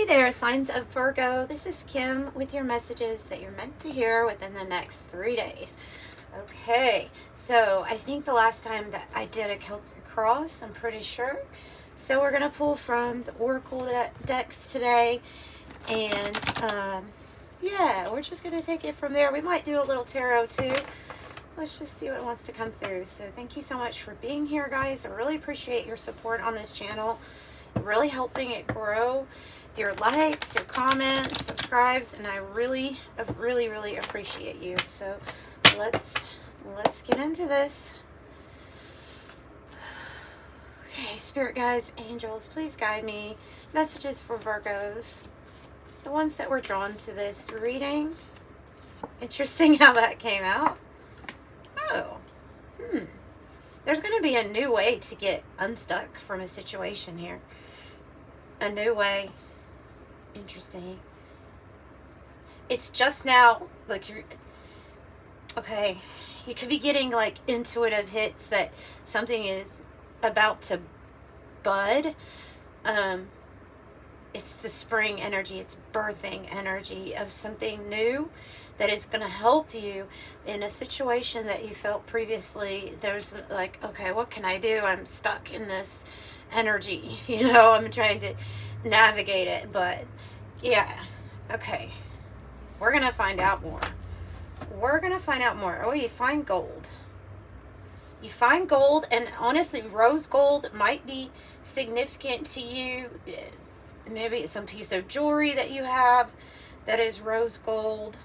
there, signs of Virgo. This is Kim with your messages that you're meant to hear within the next 3 days. Okay, so I think the last time that I did a Celtic cross, I'm pretty sure. So we're going to pull from the Oracle decks today. And yeah, we're just going to take it from there. We might do a little tarot too. Let's just see what wants to come through. So thank you so much for being here, guys. I really appreciate your support on this channel. Really helping it grow. Your likes, your comments, subscribes, and I really appreciate you. So let's get into this. Okay, spirit guides, angels, please guide me. Messages for Virgos, the ones that were drawn to this reading. Interesting how that came out. Oh, there's going to be a new way to get unstuck from a situation here. A new way. Interesting. It's just now, like, you're okay, you could be getting like intuitive hits that something is about to bud. It's the spring energy, it's birthing energy of something new that is going to help you in a situation that you felt previously. There's like, okay, what can I do? I'm stuck in this energy, you know, I'm trying to navigate it. But yeah, okay, we're gonna find out more. Oh, you find gold. And honestly, rose gold might be significant to you. Maybe it's some piece of jewelry that you have that is rose gold.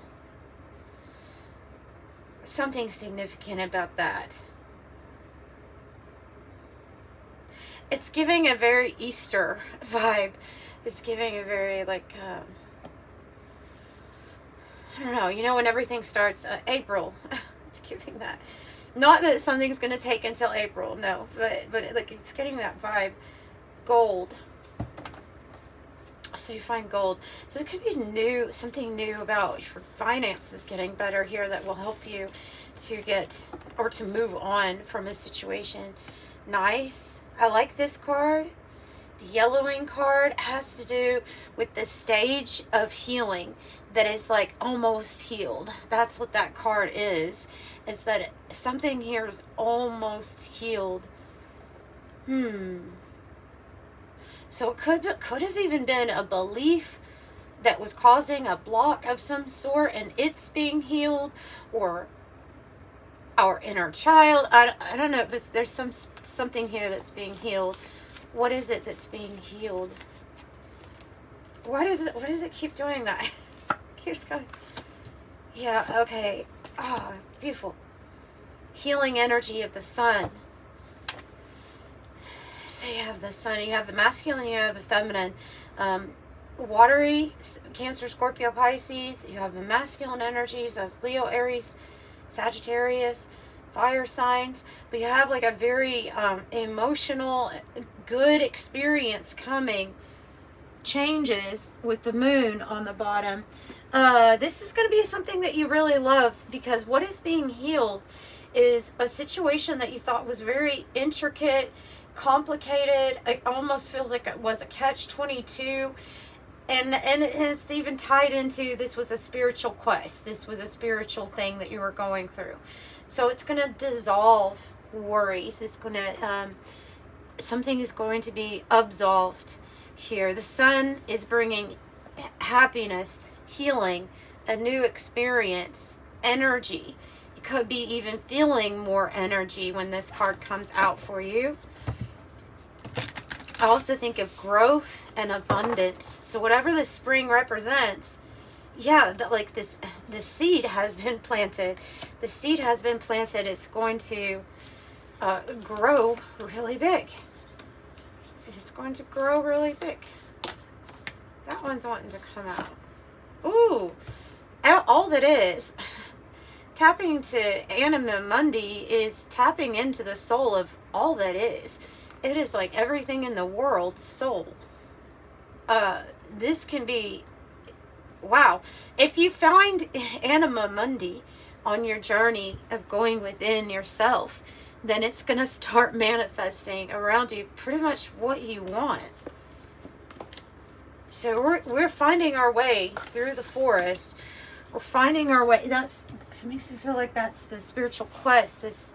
Something significant about that. It's giving a very Easter vibe. It's giving a very, like, I don't know, you know, when everything starts, April. It's giving that. Not that something's going to take until April, no. But like, it's getting that vibe. Gold. So you find gold. So it could be new, something new about your finances getting better here that will help you to get, or to move on from a situation. Nice. I like this card. The yellowing card has to do with the stage of healing that is like almost healed. That's what that card is that something here is almost healed. So it could have even been a belief that was causing a block of some sort, and it's being healed, or our inner child. I don't know, but there's something here that's being healed. What is it that's being healed? Why does it keep doing that? Keeps going. Yeah, okay. Ah, beautiful. Healing energy of the sun. So you have the sun, you have the masculine, you have the feminine. Watery, Cancer, Scorpio, Pisces. You have the masculine energies of Leo, Aries, Sagittarius, fire signs. But you have like a very emotional, good experience coming. Changes with the moon on the bottom. This is going to be something that you really love, because what is being healed is a situation that you thought was very intricate, complicated. It almost feels like it was a catch-22. And it's even tied into, this was a spiritual quest. This was a spiritual thing that you were going through. So it's going to dissolve worries. It's going to, something is going to be absolved here. The sun is bringing happiness, healing, a new experience, energy. You could be even feeling more energy when this card comes out for you. I also think of growth and abundance. So whatever the spring represents, yeah, like this seed has been planted. The seed has been planted. It's going to grow really big. It's going to grow really big. That one's wanting to come out. Ooh, all that is tapping to Anima Mundi is tapping into the soul of all that is. It is like everything in the world, soul. This can be, wow. If you find Anima Mundi on your journey of going within yourself, then it's going to start manifesting around you pretty much what you want. So we're finding our way through the forest. We're finding our way. It makes me feel like that's the spiritual quest. This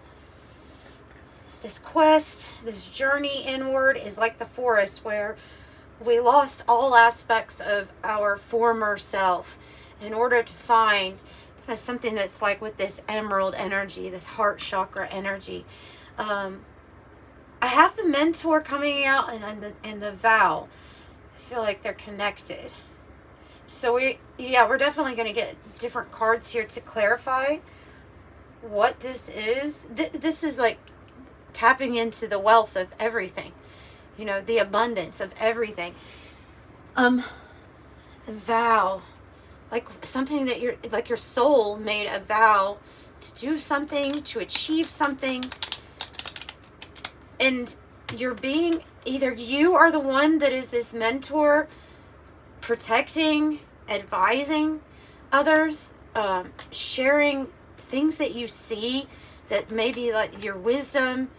quest, this journey inward is like the forest where we lost all aspects of our former self in order to find something that's like with this emerald energy, this heart chakra energy. I have the mentor coming out and the vow. I feel like they're connected. So we're definitely going to get different cards here to clarify what this is. This is like tapping into the wealth of everything, the abundance of everything. The vow, like something that your soul made a vow to do something, to achieve something, and either you are the one that is this mentor, protecting, advising others, sharing things that you see that maybe like your wisdom,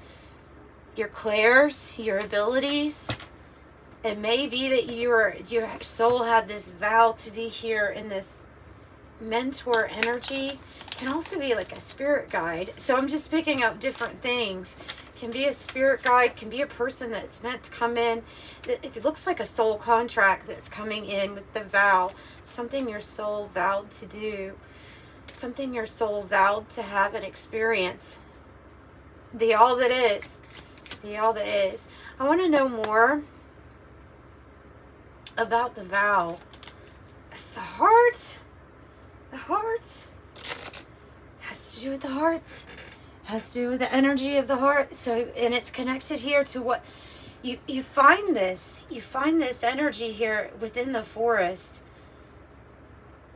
your clairs, your abilities. It may be that your soul had this vow to be here in this mentor energy. It can also be like a spirit guide. So I'm just picking up different things. Can be a spirit guide, can be a person that's meant to come in. It looks like a soul contract that's coming in with the vow. Something your soul vowed to do. Something your soul vowed to have an experience. The all that is. The all that is. I want to know more about the vow. It's the heart. The heart has to do with the heart. Has to do with the energy of the heart. So, and it's connected here to what you find this. You find this energy here within the forest.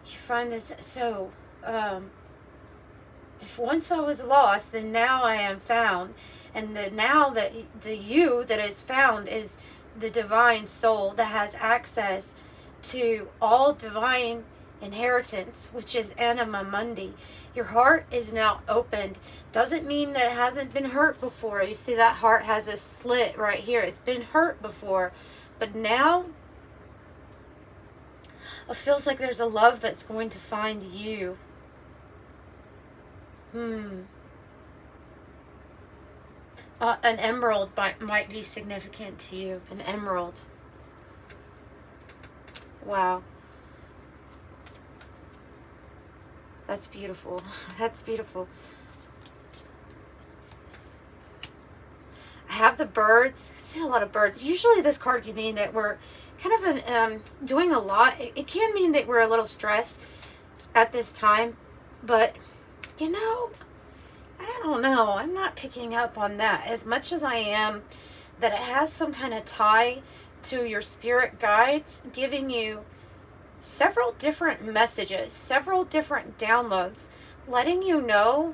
You find this. So, if once I was lost, then now I am found. And now that the you that is found is the divine soul that has access to all divine inheritance, which is anima mundi. Your heart is now opened. Doesn't mean that it hasn't been hurt before. You see that heart has a slit right here. It's been hurt before. But now it feels like there's a love that's going to find you. An emerald might be significant to you. An emerald. Wow. That's beautiful. That's beautiful. I have the birds. I've seen a lot of birds. Usually this card can mean that we're kind of doing a lot. It can mean that we're a little stressed at this time. But, I don't know. I'm not picking up on that as much as I am that it has some kind of tie to your spirit guides giving you several different messages, several different downloads, letting you know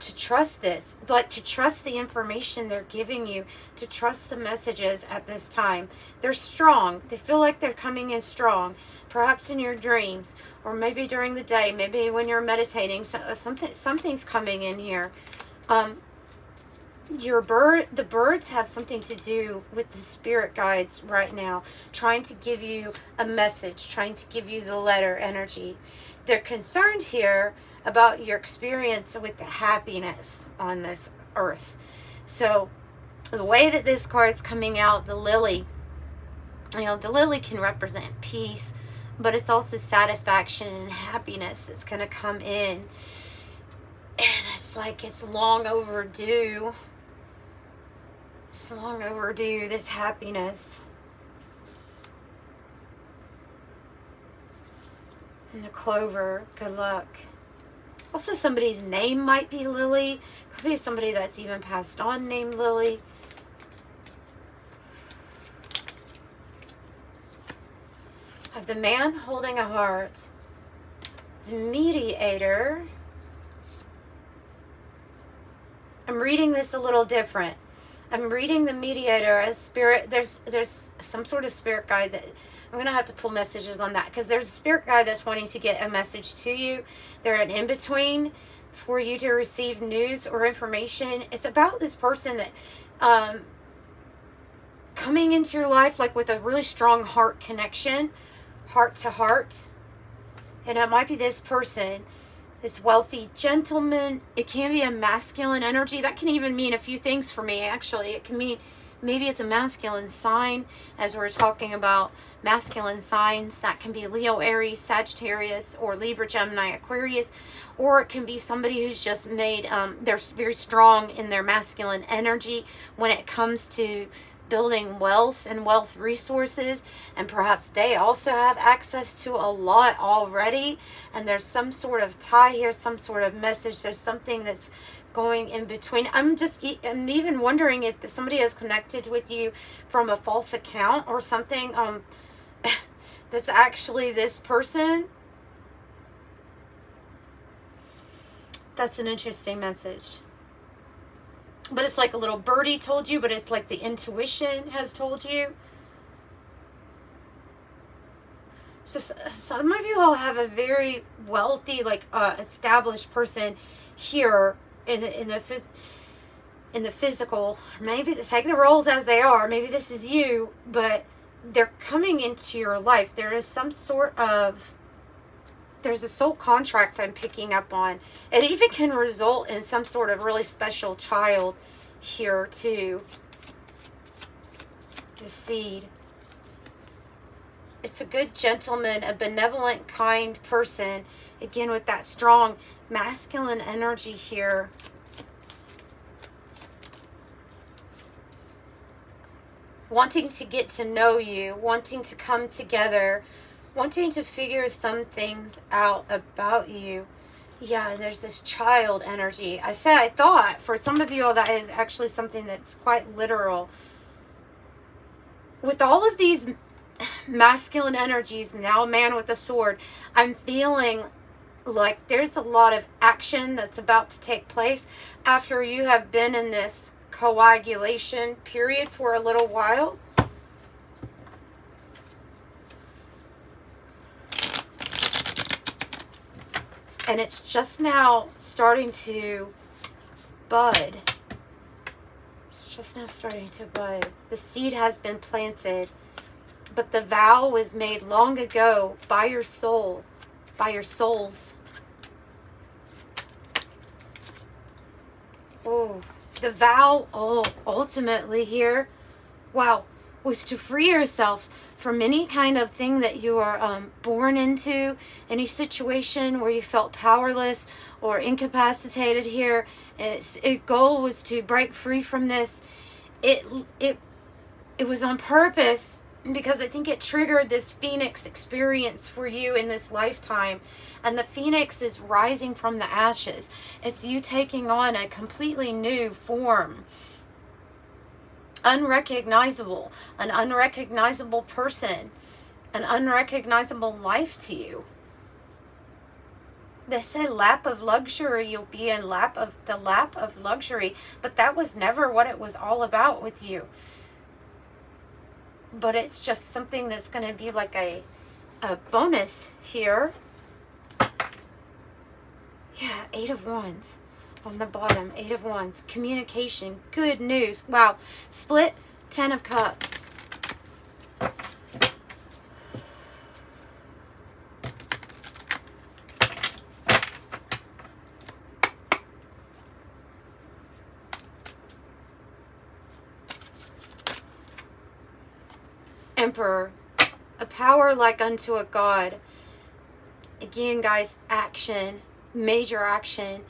to trust this, like to trust the information they're giving you, to trust the messages at this time. They're strong. They feel like they're coming in strong, perhaps in your dreams, or maybe during the day, maybe when you're meditating, something's coming in here. The birds have something to do with the spirit guides right now, trying to give you a message, trying to give you the letter energy. They're concerned here about your experience with the happiness on this earth. So the way that this card's coming out, the lily, the lily can represent peace, but it's also satisfaction and happiness that's going to come in. And it's like it's long overdue. It's long overdue, this happiness. And the clover, good luck. Also, somebody's name might be Lily. Could be somebody that's even passed on named Lily. I have the man holding a heart. The mediator. I'm reading this a little different. I'm reading the mediator as spirit. There's some sort of spirit guide that I'm going to have to pull messages on that, because there's a spirit guide that's wanting to get a message to you. They're an in-between for you to receive news or information. It's about this person that coming into your life like with a really strong heart connection, heart to heart. And it might be this person, this wealthy gentleman. It can be a masculine energy. That can even mean a few things for me, actually. It can mean maybe it's a masculine sign, as we're talking about masculine signs. That can be Leo, Aries, Sagittarius, or Libra, Gemini, Aquarius. Or it can be somebody who's just made, they're very strong in their masculine energy when it comes to building wealth and wealth resources, and perhaps they also have access to a lot already, and there's some sort of tie here, some sort of message. There's something that's going in between. I'm even wondering if somebody has connected with you from a false account or something, that's actually this person. That's an interesting message. But it's like a little birdie told you, but it's like the intuition has told you. So some of you all have a very wealthy, like established person here in the physical. Maybe take the roles as they are. Maybe this is you, but they're coming into your life. There is some sort of, there's a soul contract I'm picking up on. It even can result in some sort of really special child here too. The seed. It's a good gentleman, a benevolent, kind person. Again, with that strong masculine energy here. Wanting to get to know you, wanting to come together, wanting to figure some things out about you. Yeah, there's this child energy. I thought for some of you all that is actually something that's quite literal. With all of these masculine energies, now a man with a sword, I'm feeling like there's a lot of action that's about to take place after you have been in this coagulation period for a little while. And it's just now starting to bud. It's just now starting to bud. The seed has been planted, but the vow was made long ago by your soul, by your souls. Oh, the vow, ultimately here, wow, was to free yourself from any kind of thing that you are born into, any situation where you felt powerless or incapacitated here. Its goal was to break free from this. It was on purpose, because I think it triggered this phoenix experience for you in this lifetime. And the phoenix is rising from the ashes. It's you taking on a completely new form. Unrecognizable, an unrecognizable person, an unrecognizable life to you. They say lap of luxury, you'll be in the lap of luxury, but that was never what it was all about with you. But it's just something that's going to be like a bonus here. Yeah, 8 of Wands. On the bottom, 8 of Wands, communication, good news. Wow, split, 10 of Cups. Emperor, a power like unto a god. Again, guys, action, major action.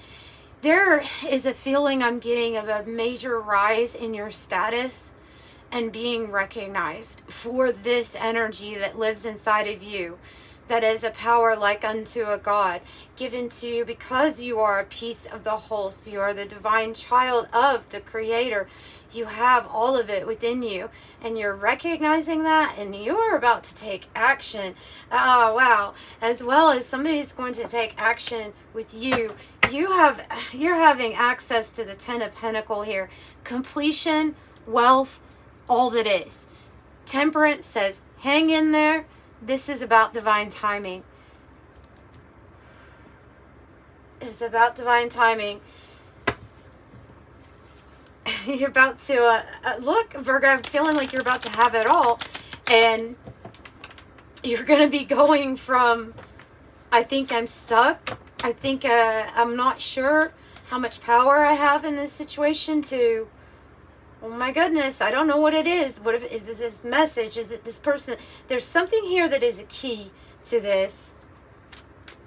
There is a feeling I'm getting of a major rise in your status and being recognized for this energy that lives inside of you. That is a power like unto a god, given to you because you are a piece of the whole. So you are the divine child of the Creator. You have all of it within you, and you're recognizing that, and you're about to take action. Oh, wow. As well as somebody's going to take action with you. You're having access to the 10 of Pentacles here. Completion, wealth, all that is. Temperance says, hang in there. This is about divine timing. It's about divine timing. you're about to, look, Virgo, I'm feeling like you're about to have it all. And you're going to be going from, I think I'm stuck, I think I'm not sure how much power I have in this situation, to, oh my goodness, I don't know what it is. What if, is this message? Is it this person? There's something here that is a key to this.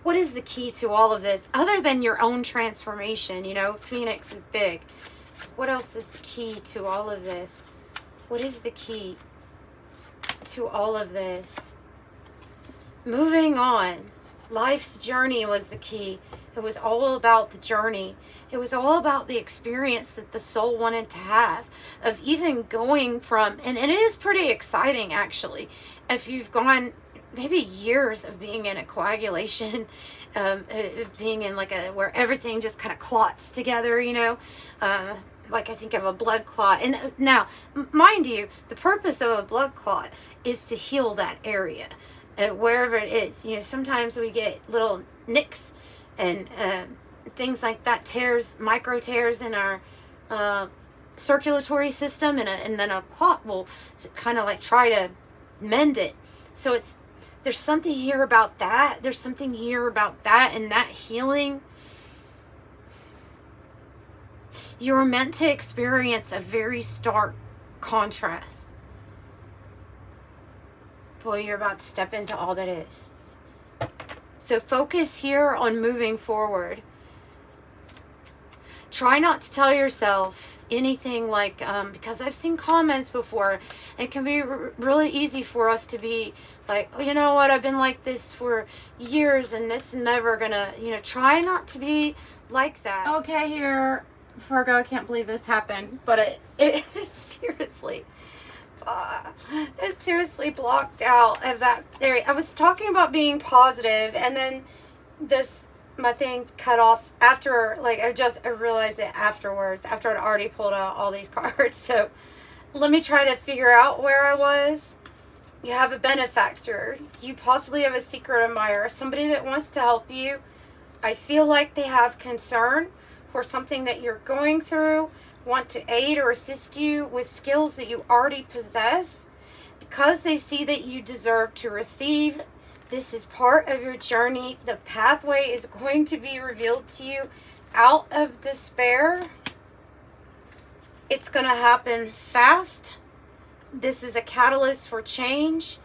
What is the key to all of this? Other than your own transformation, you know, Phoenix is big. What else is the key to all of this? What is the key to all of this? Moving on. Life's journey was the key. It was all about the journey. It was all about the experience that the soul wanted to have, of even going from, and it is pretty exciting actually, if you've gone maybe years of being in a coagulation, being in like a, where everything just kind of clots together, you know, like I think of a blood clot. And now, mind you, the purpose of a blood clot is to heal that area. Wherever it is, you know, sometimes we get little nicks and things like that, tears, micro tears in our circulatory system, and then a clot will kind of like try to mend it. So it's, there's something here about that. There's something here about that, and that healing. You're meant to experience a very stark contrast. Boy, you're about to step into all that is. So focus here on moving forward. Try not to tell yourself anything like, because I've seen comments before, it can be really easy for us to be like, oh, you know what, I've been like this for years and it's never gonna, you know, try not to be like that. Okay, here, Virgo, I can't believe this happened, but it seriously, it seriously blocked out of that area. I was talking about being positive, and then my thing cut off after, like, I realized it afterwards, after I'd already pulled out all these cards. So let me try to figure out where I was. You have a benefactor. You possibly have a secret admirer, somebody that wants to help you. I feel like they have concern for something that you're going through, want to aid or assist you with skills that you already possess, because they see that you deserve to receive. This is part of your journey. The pathway is going to be revealed to you out of despair. It's going to happen fast. This is a catalyst for change.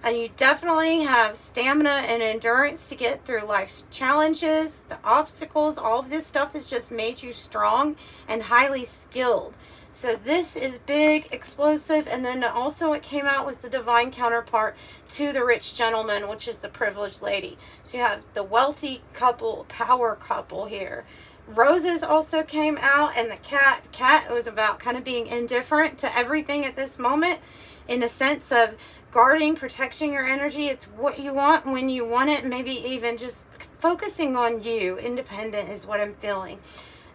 And you definitely have stamina and endurance to get through life's challenges, the obstacles. All of this stuff has just made you strong and highly skilled. So this is big, explosive, and then also it came out with the divine counterpart to the rich gentleman, which is the privileged lady. So you have the wealthy couple, power couple here. Roses also came out, and the cat. The cat was about kind of being indifferent to everything at this moment, in a sense of guarding, protecting your energy. It's what you want when you want it. Maybe even just focusing on you. Independent is what I'm feeling.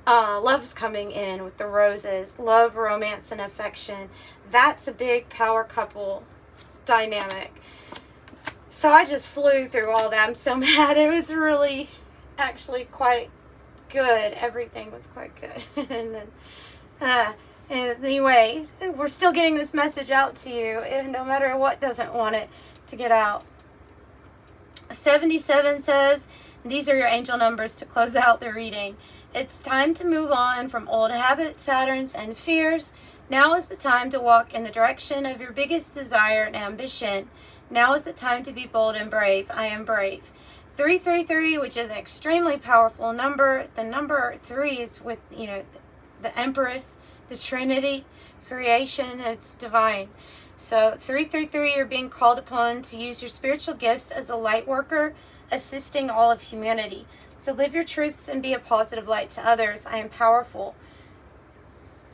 Love's coming in with the roses. Love, romance, and affection. That's a big power couple dynamic. So I just flew through all that. I'm so mad. It was really actually quite good. Everything was quite good. And then anyway, we're still getting this message out to you, and no matter what doesn't want it to get out. 77 says, these are your angel numbers to close out the reading. It's time to move on from old habits, patterns, and fears. Now is the time to walk in the direction of your biggest desire and ambition. Now is the time to be bold and brave. I am brave. 333, which is an extremely powerful number. The number 3 is with, you know, the Empress, the Trinity, creation. It's divine. So 333, you're being called upon to use your spiritual gifts as a light worker, assisting all of humanity. So live your truths and be a positive light to others. I am powerful.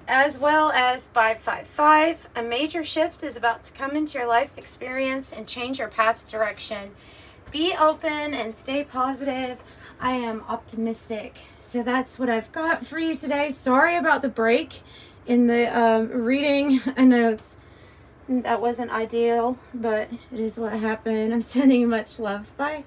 As well as 555, a major shift is about to come into your life experience and change your path's direction. Be open and stay positive. I am optimistic. So that's what I've got for you today. Sorry about the break in the reading. I know that wasn't ideal, but it is what happened. I'm sending you much love. Bye.